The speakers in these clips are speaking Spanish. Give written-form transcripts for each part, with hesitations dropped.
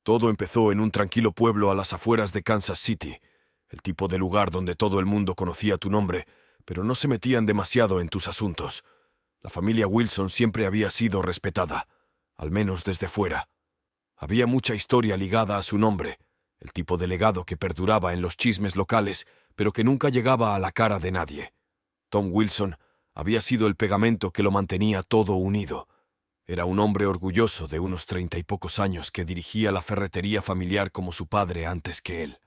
Todo empezó en un tranquilo pueblo a las afueras de Kansas City, el tipo de lugar donde todo el mundo conocía tu nombre, pero no se metían demasiado en tus asuntos. La familia Wilson siempre había sido respetada, al menos desde fuera. Había mucha historia ligada a su nombre, el tipo de legado que perduraba en los chismes locales, pero que nunca llegaba a la cara de nadie. Tom Wilson había sido el pegamento que lo mantenía todo unido. Era un hombre orgulloso de unos 30 y pocos años que dirigía la ferretería familiar como su padre antes que él.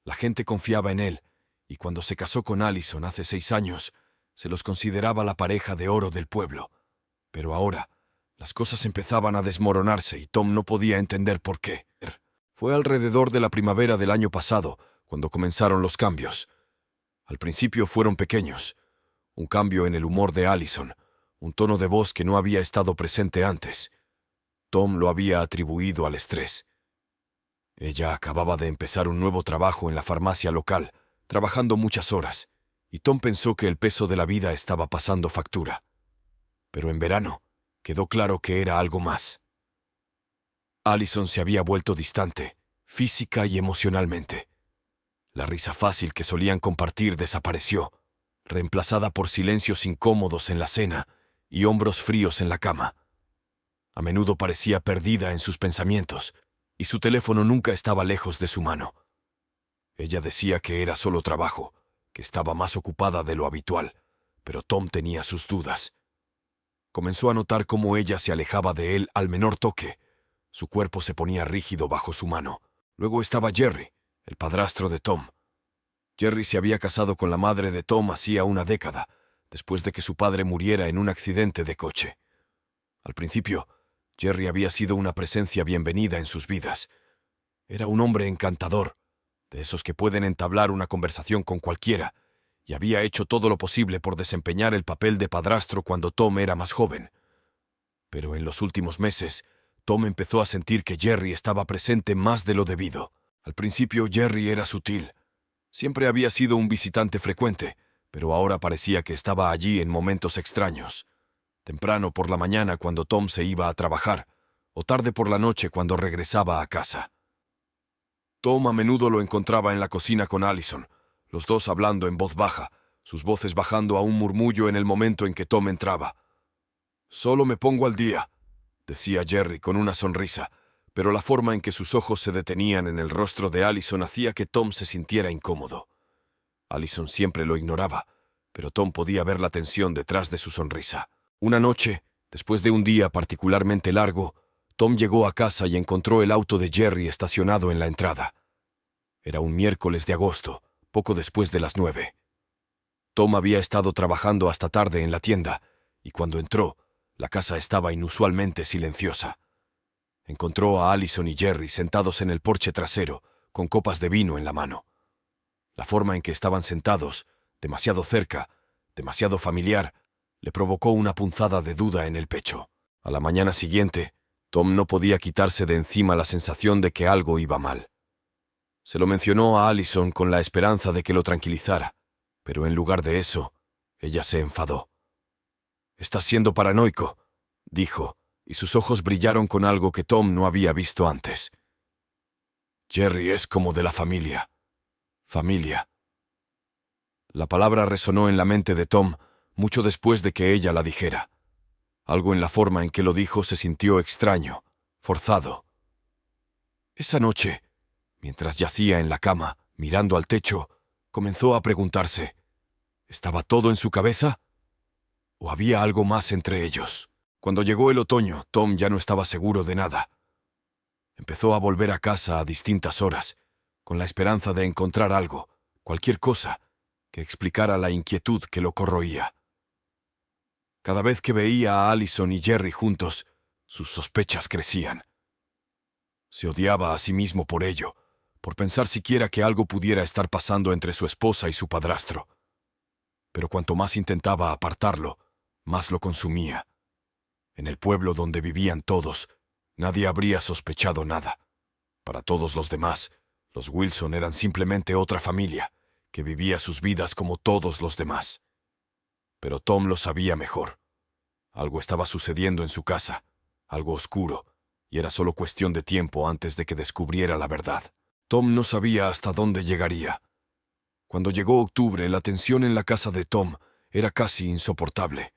La gente confiaba en él, y cuando se casó con Allison hace 6 años, se los consideraba la pareja de oro del pueblo. Pero ahora, las cosas empezaban a desmoronarse y Tom no podía entender por qué. Fue alrededor de la primavera del año pasado cuando comenzaron los cambios. Al principio fueron pequeños. Un cambio en el humor de Allison, un tono de voz que no había estado presente antes. Tom lo había atribuido al estrés. Ella acababa de empezar un nuevo trabajo en la farmacia local, trabajando muchas horas, y Tom pensó que el peso de la vida estaba pasando factura. Pero en verano, quedó claro que era algo más. Allison se había vuelto distante, física y emocionalmente. La risa fácil que solían compartir desapareció, reemplazada por silencios incómodos en la cena y hombros fríos en la cama. A menudo parecía perdida en sus pensamientos, y su teléfono nunca estaba lejos de su mano. Ella decía que era solo trabajo, que estaba más ocupada de lo habitual, pero Tom tenía sus dudas. Comenzó a notar cómo ella se alejaba de él al menor toque. Su cuerpo se ponía rígido bajo su mano. Luego estaba Jerry, el padrastro de Tom. Jerry se había casado con la madre de Tom hacía una década, después de que su padre muriera en un accidente de coche. Al principio, Jerry había sido una presencia bienvenida en sus vidas. Era un hombre encantador, de esos que pueden entablar una conversación con cualquiera, y había hecho todo lo posible por desempeñar el papel de padrastro cuando Tom era más joven. Pero en los últimos meses, Tom empezó a sentir que Jerry estaba presente más de lo debido. Al principio, Jerry era sutil. Siempre había sido un visitante frecuente, pero ahora parecía que estaba allí en momentos extraños. Temprano por la mañana cuando Tom se iba a trabajar, o tarde por la noche cuando regresaba a casa. Tom a menudo lo encontraba en la cocina con Allison, los dos hablando en voz baja, sus voces bajando a un murmullo en el momento en que Tom entraba. «Solo me pongo al día», decía Jerry con una sonrisa, pero la forma en que sus ojos se detenían en el rostro de Allison hacía que Tom se sintiera incómodo. Allison siempre lo ignoraba, pero Tom podía ver la tensión detrás de su sonrisa. Una noche, después de un día particularmente largo, Tom llegó a casa y encontró el auto de Jerry estacionado en la entrada. Era un miércoles de agosto, poco después de las 9. Tom había estado trabajando hasta tarde en la tienda, y cuando entró, la casa estaba inusualmente silenciosa. Encontró a Allison y Jerry sentados en el porche trasero, con copas de vino en la mano. La forma en que estaban sentados, demasiado cerca, demasiado familiar, le provocó una punzada de duda en el pecho. A la mañana siguiente, Tom no podía quitarse de encima la sensación de que algo iba mal. Se lo mencionó a Allison con la esperanza de que lo tranquilizara, pero en lugar de eso, ella se enfadó. «Estás siendo paranoico», dijo, y sus ojos brillaron con algo que Tom no había visto antes. «Jerry es como de la familia. Familia». La palabra resonó en la mente de Tom mucho después de que ella la dijera. Algo en la forma en que lo dijo se sintió extraño, forzado. Esa noche, mientras yacía en la cama, mirando al techo, comenzó a preguntarse, ¿estaba todo en su cabeza? ¿O había algo más entre ellos? Cuando llegó el otoño, Tom ya no estaba seguro de nada. Empezó a volver a casa a distintas horas, con la esperanza de encontrar algo, cualquier cosa, que explicara la inquietud que lo corroía. Cada vez que veía a Allison y Jerry juntos, sus sospechas crecían. Se odiaba a sí mismo por ello, por pensar siquiera que algo pudiera estar pasando entre su esposa y su padrastro. Pero cuanto más intentaba apartarlo, más lo consumía. En el pueblo donde vivían todos, nadie habría sospechado nada. Para todos los demás, los Wilson eran simplemente otra familia, que vivía sus vidas como todos los demás. Pero Tom lo sabía mejor. Algo estaba sucediendo en su casa, algo oscuro, y era solo cuestión de tiempo antes de que descubriera la verdad. Tom no sabía hasta dónde llegaría. Cuando llegó octubre, la tensión en la casa de Tom era casi insoportable.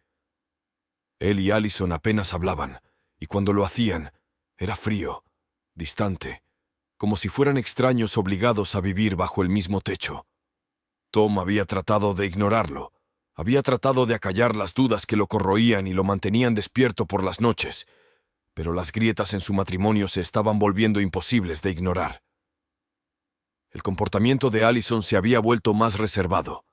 Él y Allison apenas hablaban, y cuando lo hacían, era frío, distante, como si fueran extraños obligados a vivir bajo el mismo techo. Tom había tratado de ignorarlo, había tratado de acallar las dudas que lo corroían y lo mantenían despierto por las noches, pero las grietas en su matrimonio se estaban volviendo imposibles de ignorar. El comportamiento de Allison se había vuelto más reservado.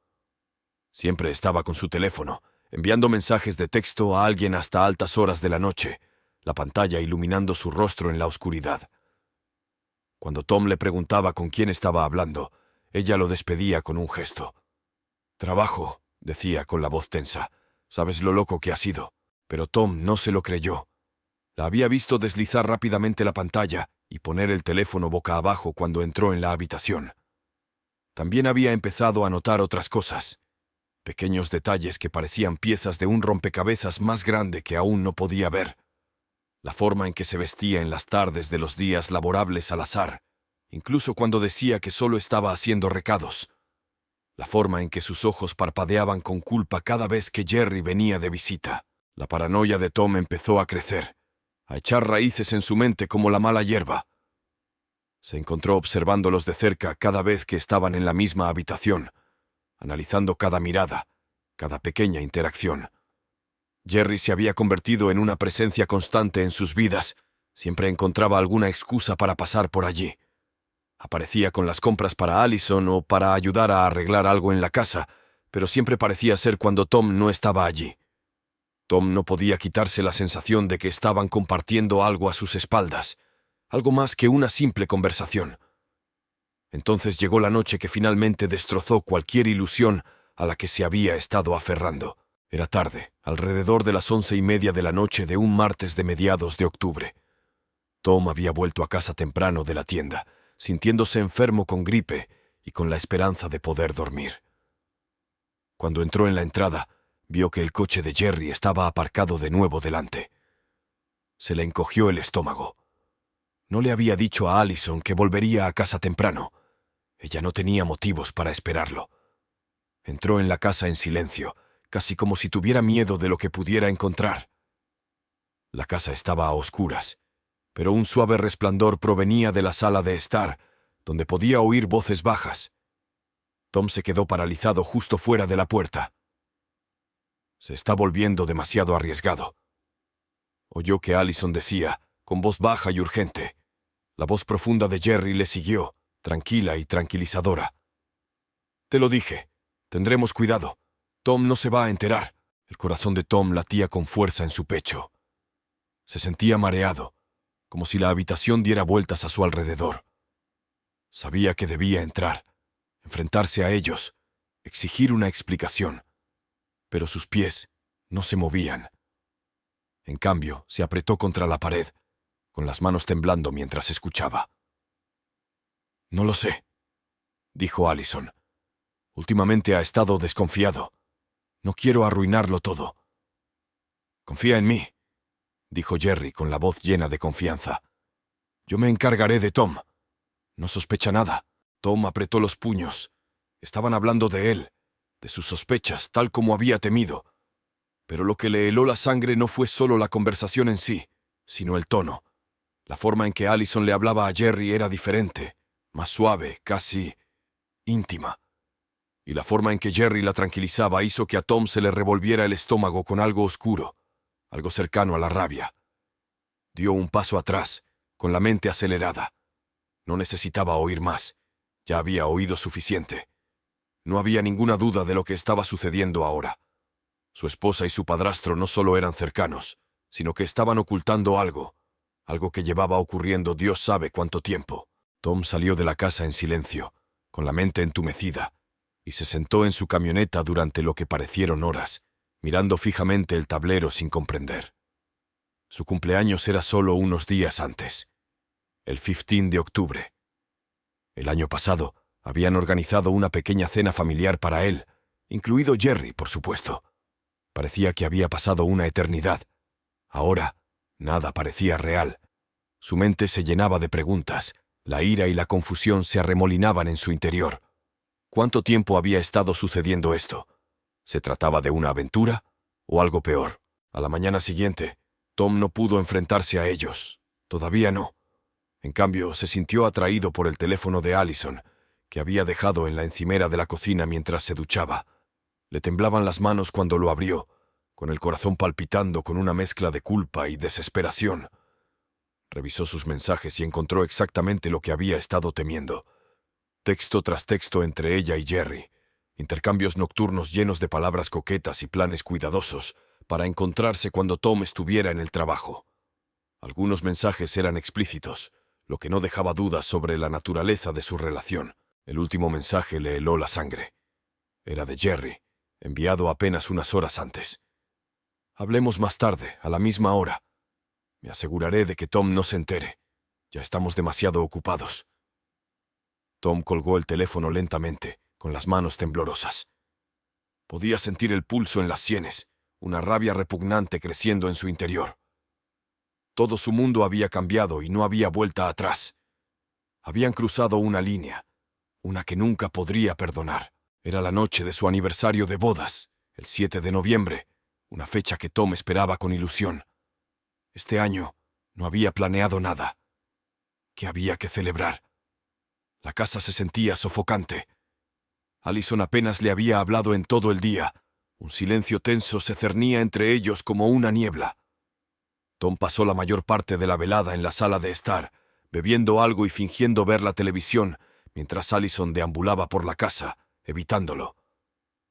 Siempre estaba con su teléfono, enviando mensajes de texto a alguien hasta altas horas de la noche, la pantalla iluminando su rostro en la oscuridad. Cuando Tom le preguntaba con quién estaba hablando, ella lo despedía con un gesto. «Trabajo», decía con la voz tensa. «Sabes lo loco que ha sido». Pero Tom no se lo creyó. La había visto deslizar rápidamente la pantalla y poner el teléfono boca abajo cuando entró en la habitación. También había empezado a notar otras cosas, pequeños detalles que parecían piezas de un rompecabezas más grande que aún no podía ver. La forma en que se vestía en las tardes de los días laborables al azar, incluso cuando decía que solo estaba haciendo recados. La forma en que sus ojos parpadeaban con culpa cada vez que Jerry venía de visita. La paranoia de Tom empezó a crecer, a echar raíces en su mente como la mala hierba. Se encontró observándolos de cerca cada vez que estaban en la misma habitación, analizando cada mirada, cada pequeña interacción. Jerry se había convertido en una presencia constante en sus vidas. Siempre encontraba alguna excusa para pasar por allí. Aparecía con las compras para Allison o para ayudar a arreglar algo en la casa, pero siempre parecía ser cuando Tom no estaba allí. Tom no podía quitarse la sensación de que estaban compartiendo algo a sus espaldas, algo más que una simple conversación. Entonces llegó la noche que finalmente destrozó cualquier ilusión a la que se había estado aferrando. Era tarde, alrededor de las 11:30 de la noche de un martes de mediados de octubre. Tom había vuelto a casa temprano de la tienda, sintiéndose enfermo con gripe y con la esperanza de poder dormir. Cuando entró en la entrada, vio que el coche de Jerry estaba aparcado de nuevo delante. Se le encogió el estómago. No le había dicho a Allison que volvería a casa temprano. Ella no tenía motivos para esperarlo. Entró en la casa en silencio, casi como si tuviera miedo de lo que pudiera encontrar. La casa estaba a oscuras, pero un suave resplandor provenía de la sala de estar, donde podía oír voces bajas. Tom se quedó paralizado justo fuera de la puerta. Se está volviendo demasiado arriesgado. Oyó que Allison decía, con voz baja y urgente. La voz profunda de Jerry le siguió, tranquila y tranquilizadora. «Te lo dije. Tendremos cuidado. Tom no se va a enterar». El corazón de Tom latía con fuerza en su pecho. Se sentía mareado, como si la habitación diera vueltas a su alrededor. Sabía que debía entrar, enfrentarse a ellos, exigir una explicación. Pero sus pies no se movían. En cambio, se apretó contra la pared, con las manos temblando mientras escuchaba. «No lo sé», dijo Allison. «Últimamente ha estado desconfiado. No quiero arruinarlo todo». «Confía en mí», dijo Jerry con la voz llena de confianza. «Yo me encargaré de Tom. No sospecha nada». Tom apretó los puños. Estaban hablando de él, de sus sospechas, tal como había temido. Pero lo que le heló la sangre no fue solo la conversación en sí, sino el tono. La forma en que Allison le hablaba a Jerry era diferente, más suave, casi íntima. Y la forma en que Jerry la tranquilizaba hizo que a Tom se le revolviera el estómago con algo oscuro, algo cercano a la rabia. Dio un paso atrás, con la mente acelerada. No necesitaba oír más. Ya había oído suficiente. No había ninguna duda de lo que estaba sucediendo ahora. Su esposa y su padrastro no solo eran cercanos, sino que estaban ocultando algo que llevaba ocurriendo Dios sabe cuánto tiempo. Tom salió de la casa en silencio, con la mente entumecida, y se sentó en su camioneta durante lo que parecieron horas, mirando fijamente el tablero sin comprender. Su cumpleaños era solo unos días antes, el 15 de octubre. El año pasado habían organizado una pequeña cena familiar para él, incluido Jerry, por supuesto. Parecía que había pasado una eternidad. Ahora, nada parecía real. Su mente se llenaba de preguntas. La ira y la confusión se arremolinaban en su interior. ¿Cuánto tiempo había estado sucediendo esto? ¿Se trataba de una aventura o algo peor? A la mañana siguiente, Tom no pudo enfrentarse a ellos. Todavía no. En cambio, se sintió atraído por el teléfono de Allison, que había dejado en la encimera de la cocina mientras se duchaba. Le temblaban las manos cuando lo abrió, con el corazón palpitando con una mezcla de culpa y desesperación. Revisó sus mensajes y encontró exactamente lo que había estado temiendo. Texto tras texto entre ella y Jerry, intercambios nocturnos llenos de palabras coquetas y planes cuidadosos para encontrarse cuando Tom estuviera en el trabajo. Algunos mensajes eran explícitos, lo que no dejaba dudas sobre la naturaleza de su relación. El último mensaje le heló la sangre. Era de Jerry, enviado apenas unas horas antes. «Hablemos más tarde, a la misma hora. Me aseguraré de que Tom no se entere. Ya estamos demasiado ocupados». Tom colgó el teléfono lentamente, con las manos temblorosas. Podía sentir el pulso en las sienes, una rabia repugnante creciendo en su interior. Todo su mundo había cambiado y no había vuelta atrás. Habían cruzado una línea, una que nunca podría perdonar. Era la noche de su aniversario de bodas, el 7 de noviembre, una fecha que Tom esperaba con ilusión. Este año no había planeado nada. ¿Qué había que celebrar? La casa se sentía sofocante. Allison apenas le había hablado en todo el día. Un silencio tenso se cernía entre ellos como una niebla. Tom pasó la mayor parte de la velada en la sala de estar, bebiendo algo y fingiendo ver la televisión, mientras Allison deambulaba por la casa, evitándolo.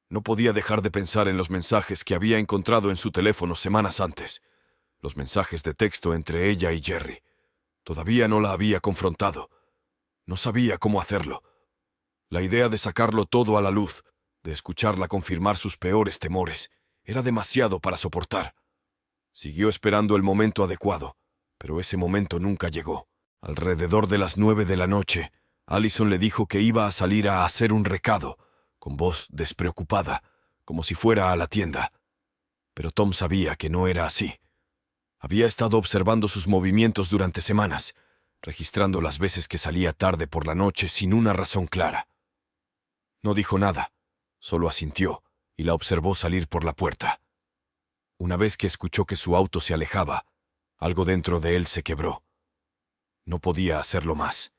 No podía dejar de pensar en los mensajes que había encontrado en su teléfono semanas antes. Los mensajes de texto entre ella y Jerry. Todavía no la había confrontado. No sabía cómo hacerlo. La idea de sacarlo todo a la luz, de escucharla confirmar sus peores temores, era demasiado para soportar. Siguió esperando el momento adecuado, pero ese momento nunca llegó. Alrededor de las 9 de la noche, Allison le dijo que iba a salir a hacer un recado, con voz despreocupada, como si fuera a la tienda. Pero Tom sabía que no era así. Había estado observando sus movimientos durante semanas, registrando las veces que salía tarde por la noche sin una razón clara. No dijo nada, solo asintió y la observó salir por la puerta. Una vez que escuchó que su auto se alejaba, algo dentro de él se quebró. No podía hacerlo más.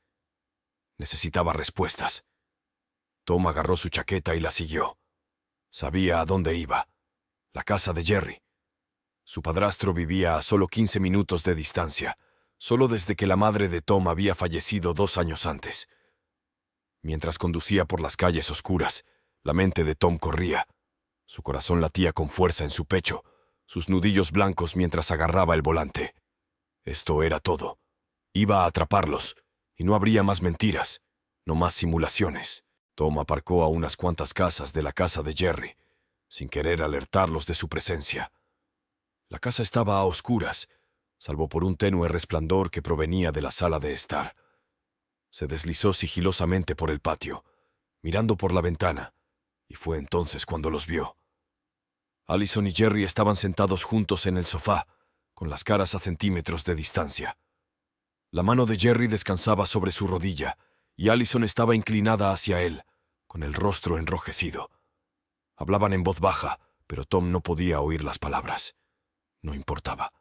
Necesitaba respuestas. Tom agarró su chaqueta y la siguió. Sabía a dónde iba. La casa de Jerry. Su padrastro vivía a solo 15 minutos de distancia, solo desde que la madre de Tom había fallecido 2 años antes. Mientras conducía por las calles oscuras, la mente de Tom corría. Su corazón latía con fuerza en su pecho, sus nudillos blancos mientras agarraba el volante. Esto era todo. Iba a atraparlos, y no habría más mentiras, no más simulaciones. Tom aparcó a unas cuantas casas de la casa de Jerry, sin querer alertarlos de su presencia. La casa estaba a oscuras, salvo por un tenue resplandor que provenía de la sala de estar. Se deslizó sigilosamente por el patio, mirando por la ventana, y fue entonces cuando los vio. Allison y Jerry estaban sentados juntos en el sofá, con las caras a centímetros de distancia. La mano de Jerry descansaba sobre su rodilla, y Allison estaba inclinada hacia él, con el rostro enrojecido. Hablaban en voz baja, pero Tom no podía oír las palabras. No importaba.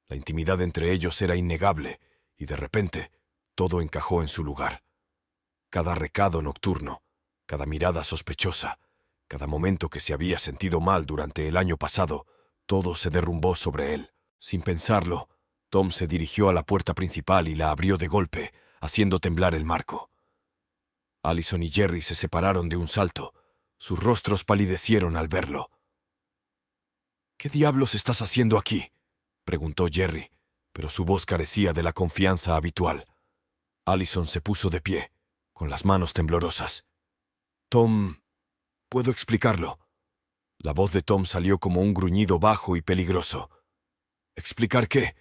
La intimidad entre ellos era innegable, y de repente todo encajó en su lugar. Cada recado nocturno, cada mirada sospechosa, cada momento que se había sentido mal durante el año pasado, todo se derrumbó sobre él. Sin pensarlo, Tom se dirigió a la puerta principal y la abrió de golpe, haciendo temblar el marco. Allison y Jerry se separaron de un salto. Sus rostros palidecieron al verlo. «¿Qué diablos estás haciendo aquí?», preguntó Jerry, pero su voz carecía de la confianza habitual. Allison se puso de pie, con las manos temblorosas. «Tom, puedo explicarlo». La voz de Tom salió como un gruñido bajo y peligroso. «¿Explicar qué?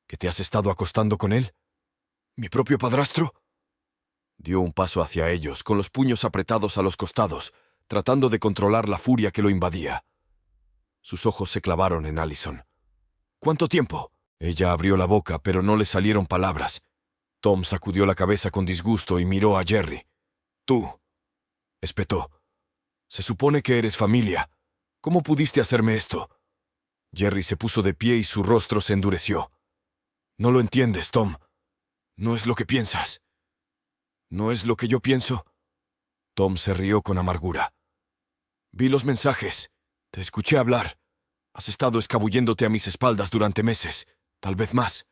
¿Que te has estado acostando con él? ¿Mi propio padrastro?». Dio un paso hacia ellos, con los puños apretados a los costados, tratando de controlar la furia que lo invadía. Sus ojos se clavaron en Allison. «¿Cuánto tiempo?». Ella abrió la boca, pero no le salieron palabras. Tom sacudió la cabeza con disgusto y miró a Jerry. «Tú», espetó. «Se supone que eres familia. ¿Cómo pudiste hacerme esto?» Jerry se puso de pie y su rostro se endureció. «No lo entiendes, Tom. No es lo que piensas». «¿No es lo que yo pienso?» Tom se rió con amargura. «Vi los mensajes. Te escuché hablar. Has estado escabulléndote a mis espaldas durante meses, tal vez más».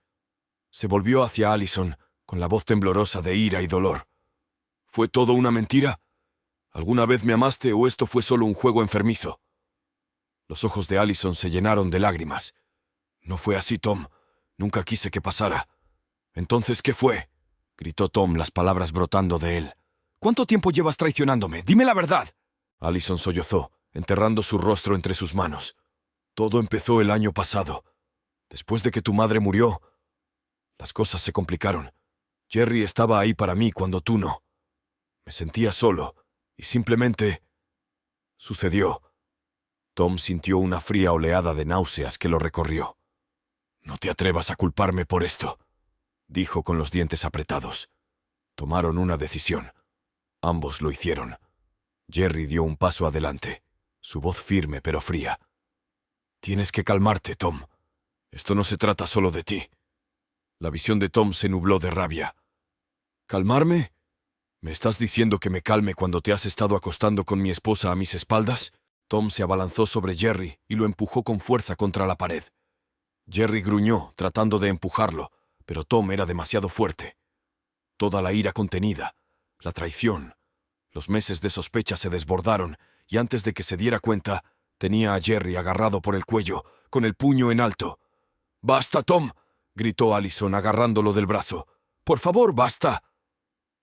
Se volvió hacia Allison, con la voz temblorosa de ira y dolor. «¿Fue todo una mentira? ¿Alguna vez me amaste o esto fue solo un juego enfermizo?» Los ojos de Allison se llenaron de lágrimas. «No fue así, Tom. Nunca quise que pasara». «¿Entonces qué fue?», gritó Tom, las palabras brotando de él. «¿Cuánto tiempo llevas traicionándome? ¡Dime la verdad!» Allison sollozó, enterrando su rostro entre sus manos. «Todo empezó el año pasado. Después de que tu madre murió, las cosas se complicaron. Jerry estaba ahí para mí cuando tú no. Me sentía solo, y simplemente sucedió». Tom sintió una fría oleada de náuseas que lo recorrió. «No te atrevas a culparme por esto», dijo con los dientes apretados. Tomaron una decisión. Ambos lo hicieron. Jerry dio un paso adelante, su voz firme pero fría. «Tienes que calmarte, Tom. Esto no se trata solo de ti». La visión de Tom se nubló de rabia. «¿Calmarme? ¿Me estás diciendo que me calme cuando te has estado acostando con mi esposa a mis espaldas?» Tom se abalanzó sobre Jerry y lo empujó con fuerza contra la pared. Jerry gruñó, tratando de empujarlo, pero Tom era demasiado fuerte. Toda la ira contenida, la traición, los meses de sospecha se desbordaron y antes de que se diera cuenta, tenía a Jerry agarrado por el cuello, con el puño en alto. «¡Basta, Tom!», gritó Allison agarrándolo del brazo. «Por favor, basta».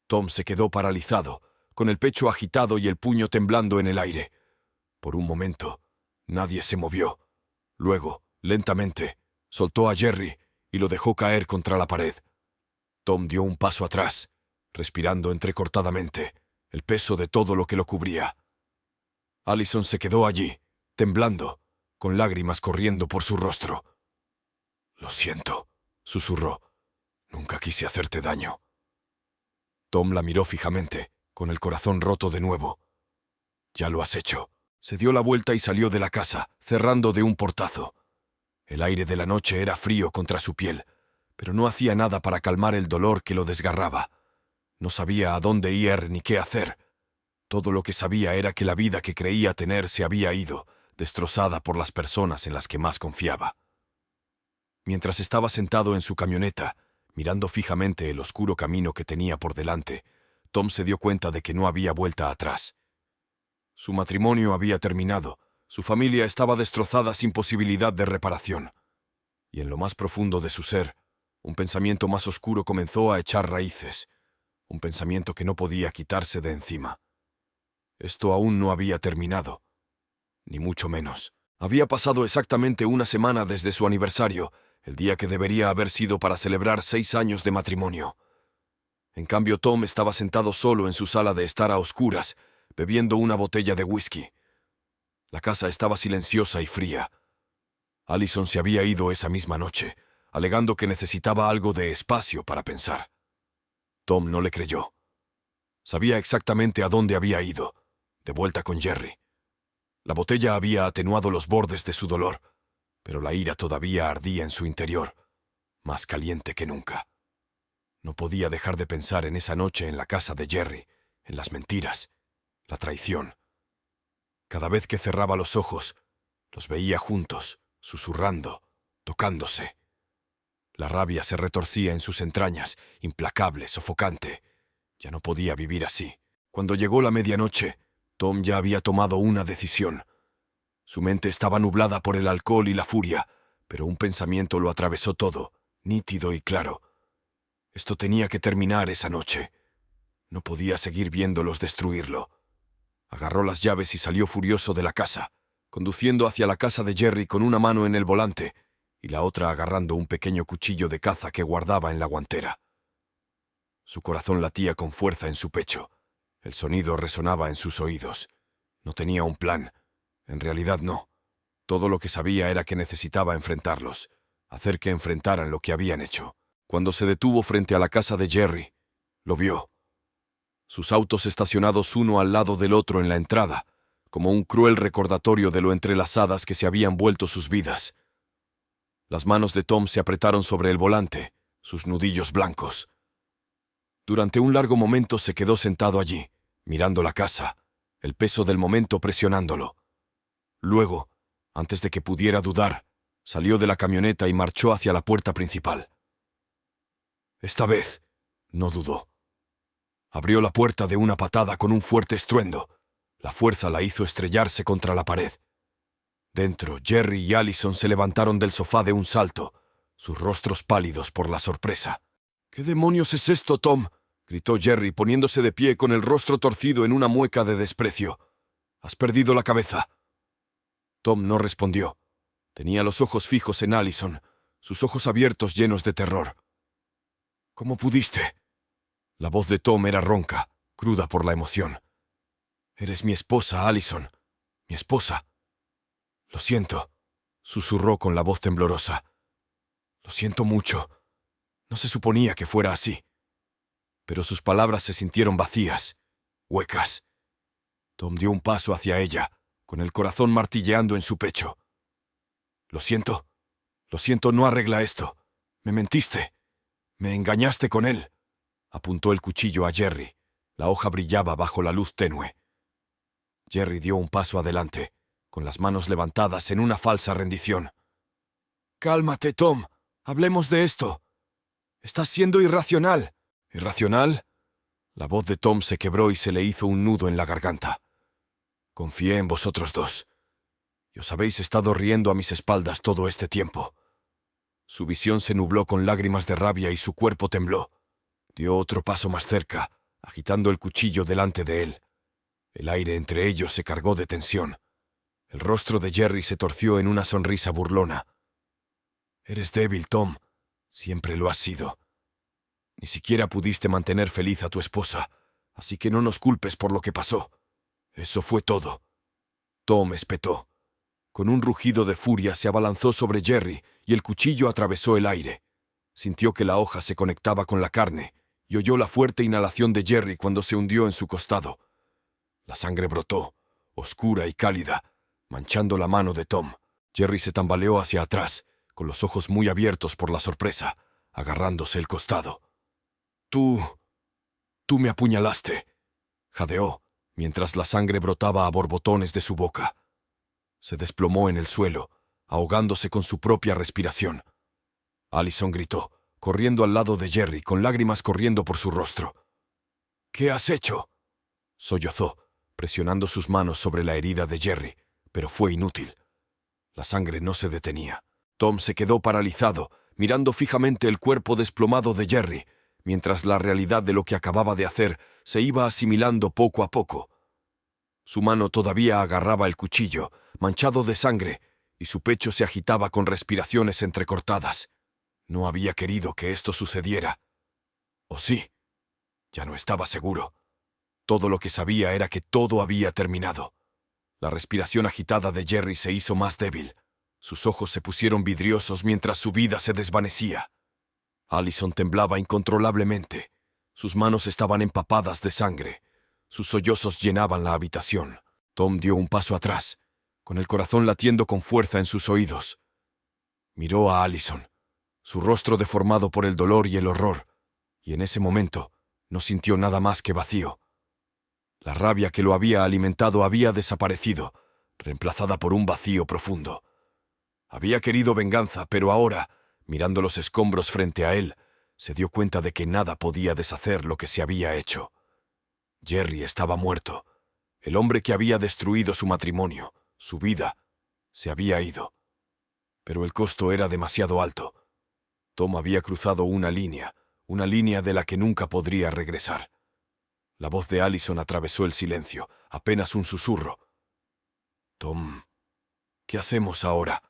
Tom se quedó paralizado, con el pecho agitado y el puño temblando en el aire. Por un momento, nadie se movió. Luego, lentamente, soltó a Jerry y lo dejó caer contra la pared. Tom dio un paso atrás, respirando entrecortadamente, el peso de todo lo que lo cubría. Allison se quedó allí, temblando, con lágrimas corriendo por su rostro. «Lo siento», susurró. «Nunca quise hacerte daño». Tom la miró fijamente, con el corazón roto de nuevo. «Ya lo has hecho». Se dio la vuelta y salió de la casa, cerrando de un portazo. El aire de la noche era frío contra su piel, pero no hacía nada para calmar el dolor que lo desgarraba. No sabía a dónde ir ni qué hacer. Todo lo que sabía era que la vida que creía tener se había ido, destrozada por las personas en las que más confiaba. Mientras estaba sentado en su camioneta, mirando fijamente el oscuro camino que tenía por delante, Tom se dio cuenta de que no había vuelta atrás. Su matrimonio había terminado, su familia estaba destrozada sin posibilidad de reparación. Y en lo más profundo de su ser, un pensamiento más oscuro comenzó a echar raíces, un pensamiento que no podía quitarse de encima. Esto aún no había terminado, ni mucho menos. Había pasado exactamente una semana desde su aniversario, el día que debería haber sido para celebrar 6 años de matrimonio. En cambio, Tom estaba sentado solo en su sala de estar a oscuras, bebiendo una botella de whisky. La casa estaba silenciosa y fría. Allison se había ido esa misma noche, alegando que necesitaba algo de espacio para pensar. Tom no le creyó. Sabía exactamente a dónde había ido, de vuelta con Jerry. La botella había atenuado los bordes de su dolor, pero la ira todavía ardía en su interior, más caliente que nunca. No podía dejar de pensar en esa noche en la casa de Jerry, en las mentiras, la traición. Cada vez que cerraba los ojos, los veía juntos, susurrando, tocándose. La rabia se retorcía en sus entrañas, implacable, sofocante. Ya no podía vivir así. Cuando llegó la medianoche, Tom ya había tomado una decisión. Su mente estaba nublada por el alcohol y la furia, pero un pensamiento lo atravesó todo, nítido y claro. Esto tenía que terminar esa noche. No podía seguir viéndolos destruirlo. Agarró las llaves y salió furioso de la casa, conduciendo hacia la casa de Jerry con una mano en el volante y la otra agarrando un pequeño cuchillo de caza que guardaba en la guantera. Su corazón latía con fuerza en su pecho. El sonido resonaba en sus oídos. No tenía un plan. En realidad no. Todo lo que sabía era que necesitaba enfrentarlos, hacer que enfrentaran lo que habían hecho. Cuando se detuvo frente a la casa de Jerry, lo vio. Sus autos estacionados uno al lado del otro en la entrada, como un cruel recordatorio de lo entrelazadas que se habían vuelto sus vidas. Las manos de Tom se apretaron sobre el volante, sus nudillos blancos. Durante un largo momento se quedó sentado allí, mirando la casa, el peso del momento presionándolo. Luego, antes de que pudiera dudar, salió de la camioneta y marchó hacia la puerta principal. Esta vez, no dudó. Abrió la puerta de una patada con un fuerte estruendo. La fuerza la hizo estrellarse contra la pared. Dentro, Jerry y Allison se levantaron del sofá de un salto, sus rostros pálidos por la sorpresa. «¿Qué demonios es esto, Tom?», gritó Jerry, poniéndose de pie con el rostro torcido en una mueca de desprecio. «¿Has perdido la cabeza?». Tom no respondió. Tenía los ojos fijos en Allison, sus ojos abiertos llenos de terror. «¿Cómo pudiste?». La voz de Tom era ronca, cruda por la emoción. «Eres mi esposa, Allison. Mi esposa». «Lo siento», susurró con la voz temblorosa. «Lo siento mucho. No se suponía que fuera así». Pero sus palabras se sintieron vacías, huecas. Tom dio un paso hacia ella, con el corazón martilleando en su pecho. Lo siento, no arregla esto. Me mentiste. Me engañaste con él». Apuntó el cuchillo a Jerry. La hoja brillaba bajo la luz tenue. Jerry dio un paso adelante, con las manos levantadas en una falsa rendición. «Cálmate, Tom. Hablemos de esto. Estás siendo irracional». «¿Irracional?». La voz de Tom se quebró y se le hizo un nudo en la garganta. «Confié en vosotros dos. Y os habéis estado riendo a mis espaldas todo este tiempo». Su visión se nubló con lágrimas de rabia y su cuerpo tembló. Dio otro paso más cerca, agitando el cuchillo delante de él. El aire entre ellos se cargó de tensión. El rostro de Jerry se torció en una sonrisa burlona. «Eres débil, Tom. Siempre lo has sido. Ni siquiera pudiste mantener feliz a tu esposa, así que no nos culpes por lo que pasó. Eso fue todo». Tom espetó. Con un rugido de furia se abalanzó sobre Jerry y el cuchillo atravesó el aire. Sintió que la hoja se conectaba con la carne y oyó la fuerte inhalación de Jerry cuando se hundió en su costado. La sangre brotó, oscura y cálida, manchando la mano de Tom. Jerry se tambaleó hacia atrás, con los ojos muy abiertos por la sorpresa, agarrándose el costado. Tú me apuñalaste», jadeó, mientras la sangre brotaba a borbotones de su boca. Se desplomó en el suelo, ahogándose con su propia respiración. Allison gritó, corriendo al lado de Jerry, con lágrimas corriendo por su rostro. «¿Qué has hecho?», sollozó, presionando sus manos sobre la herida de Jerry, pero fue inútil. La sangre no se detenía. Tom se quedó paralizado, mirando fijamente el cuerpo desplomado de Jerry, mientras la realidad de lo que acababa de hacer se iba asimilando poco a poco. Su mano todavía agarraba el cuchillo, manchado de sangre, y su pecho se agitaba con respiraciones entrecortadas. No había querido que esto sucediera. ¿O sí? Ya no estaba seguro. Todo lo que sabía era que todo había terminado. La respiración agitada de Jerry se hizo más débil. Sus ojos se pusieron vidriosos mientras su vida se desvanecía. Allison temblaba incontrolablemente. Sus manos estaban empapadas de sangre. Sus sollozos llenaban la habitación. Tom dio un paso atrás, con el corazón latiendo con fuerza en sus oídos. Miró a Allison, su rostro deformado por el dolor y el horror, y en ese momento no sintió nada más que vacío. La rabia que lo había alimentado había desaparecido, reemplazada por un vacío profundo. Había querido venganza, pero ahora, mirando los escombros frente a él, se dio cuenta de que nada podía deshacer lo que se había hecho. Jerry estaba muerto. El hombre que había destruido su matrimonio, su vida, se había ido. Pero el costo era demasiado alto. Tom había cruzado una línea de la que nunca podría regresar. La voz de Allison atravesó el silencio, apenas un susurro. «Tom, ¿qué hacemos ahora?».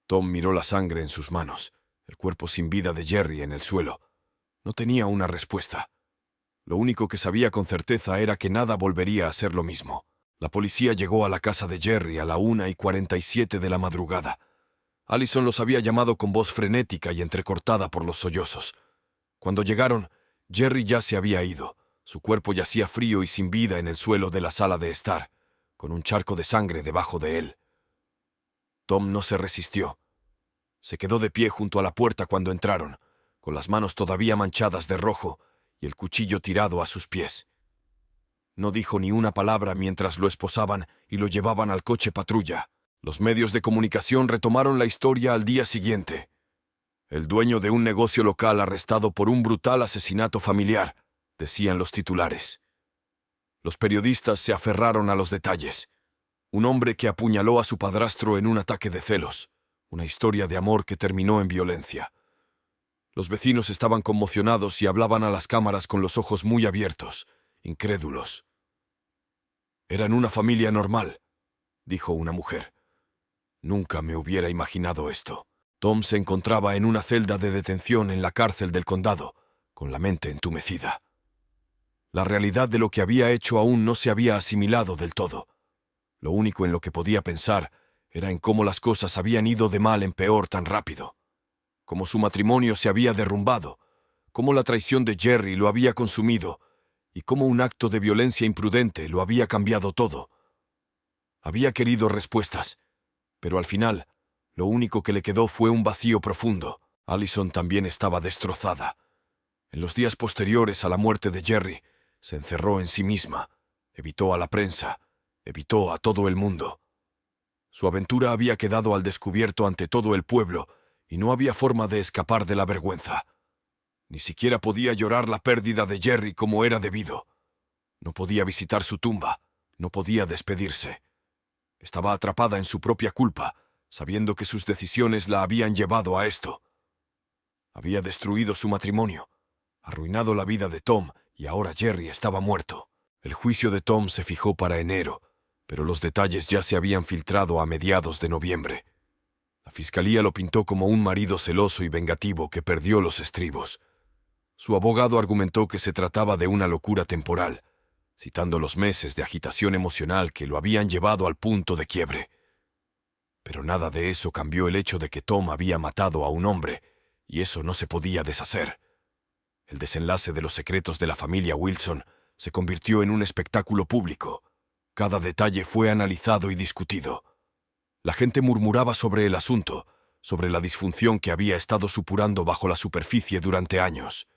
Tom miró la sangre en sus manos, el cuerpo sin vida de Jerry en el suelo. No tenía una respuesta. Lo único que sabía con certeza era que nada volvería a ser lo mismo. La policía llegó a la casa de Jerry a la 1:47 de la madrugada. Allison los había llamado con voz frenética y entrecortada por los sollozos. Cuando llegaron, Jerry ya se había ido. Su cuerpo yacía frío y sin vida en el suelo de la sala de estar, con un charco de sangre debajo de él. Tom no se resistió. Se quedó de pie junto a la puerta cuando entraron, con las manos todavía manchadas de rojo y el cuchillo tirado a sus pies. No dijo ni una palabra mientras lo esposaban y lo llevaban al coche patrulla. Los medios de comunicación retomaron la historia al día siguiente. El dueño de un negocio local arrestado por un brutal asesinato familiar, decían los titulares. Los periodistas se aferraron a los detalles. Un hombre que apuñaló a su padrastro en un ataque de celos. Una historia de amor que terminó en violencia. Los vecinos estaban conmocionados y hablaban a las cámaras con los ojos muy abiertos, incrédulos. «Eran una familia normal», dijo una mujer. «Nunca me hubiera imaginado esto». Tom se encontraba en una celda de detención en la cárcel del condado, con la mente entumecida. La realidad de lo que había hecho aún no se había asimilado del todo. Lo único en lo que podía pensar era en cómo las cosas habían ido de mal en peor tan rápido. Cómo su matrimonio se había derrumbado, cómo la traición de Jerry lo había consumido y cómo un acto de violencia imprudente lo había cambiado todo. Había querido respuestas, pero al final, lo único que le quedó fue un vacío profundo. Allison también estaba destrozada. En los días posteriores a la muerte de Jerry, se encerró en sí misma, evitó a la prensa, evitó a todo el mundo. Su aventura había quedado al descubierto ante todo el pueblo y no había forma de escapar de la vergüenza. Ni siquiera podía llorar la pérdida de Jerry como era debido. No podía visitar su tumba, no podía despedirse. Estaba atrapada en su propia culpa, sabiendo que sus decisiones la habían llevado a esto. Había destruido su matrimonio, arruinado la vida de Tom y ahora Jerry estaba muerto. El juicio de Tom se fijó para enero, pero los detalles ya se habían filtrado a mediados de noviembre. La fiscalía lo pintó como un marido celoso y vengativo que perdió los estribos. Su abogado argumentó que se trataba de una locura temporal, citando los meses de agitación emocional que lo habían llevado al punto de quiebre. Pero nada de eso cambió el hecho de que Tom había matado a un hombre, y eso no se podía deshacer. El desenlace de los secretos de la familia Wilson se convirtió en un espectáculo público. Cada detalle fue analizado y discutido. La gente murmuraba sobre el asunto, sobre la disfunción que había estado supurando bajo la superficie durante años.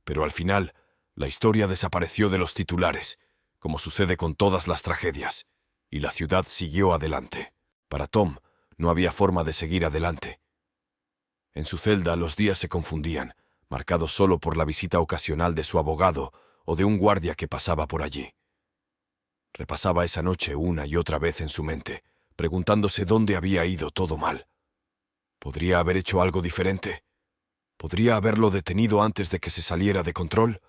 Pero al final, la historia desapareció de los titulares, como sucede con todas las tragedias, y la ciudad siguió adelante. Para Tom, no había forma de seguir adelante. En su celda los días se confundían, marcados solo por la visita ocasional de su abogado o de un guardia que pasaba por allí. Repasaba esa noche una y otra vez en su mente, preguntándose dónde había ido todo mal. ¿Podría haber hecho algo diferente? ¿Podría haberlo detenido antes de que se saliera de control?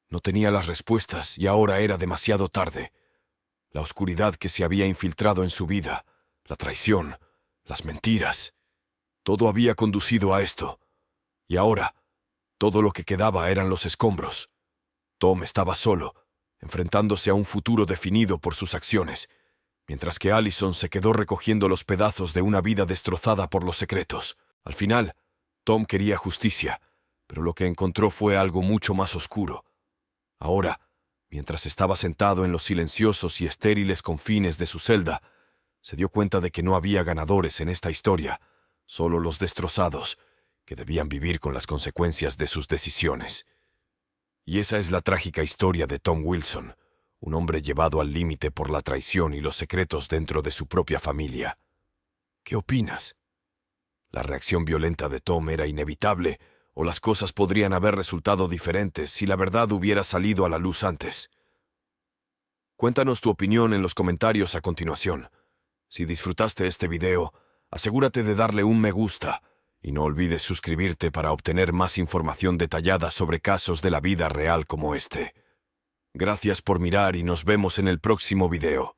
No tenía las respuestas y ahora era demasiado tarde. La oscuridad que se había infiltrado en su vida, la traición, las mentiras, todo había conducido a esto. Y ahora, todo lo que quedaba eran los escombros. Tom estaba solo, enfrentándose a un futuro definido por sus acciones, mientras que Allison se quedó recogiendo los pedazos de una vida destrozada por los secretos. Al final, Tom quería justicia, pero lo que encontró fue algo mucho más oscuro. Ahora, mientras estaba sentado en los silenciosos y estériles confines de su celda, se dio cuenta de que no había ganadores en esta historia, solo los destrozados, que debían vivir con las consecuencias de sus decisiones. Y esa es la trágica historia de Tom Wilson, un hombre llevado al límite por la traición y los secretos dentro de su propia familia. ¿Qué opinas? ¿La reacción violenta de Tom era inevitable, o las cosas podrían haber resultado diferentes si la verdad hubiera salido a la luz antes? Cuéntanos tu opinión en los comentarios a continuación. Si disfrutaste este video, asegúrate de darle un me gusta y no olvides suscribirte para obtener más información detallada sobre casos de la vida real como este. Gracias por mirar y nos vemos en el próximo video.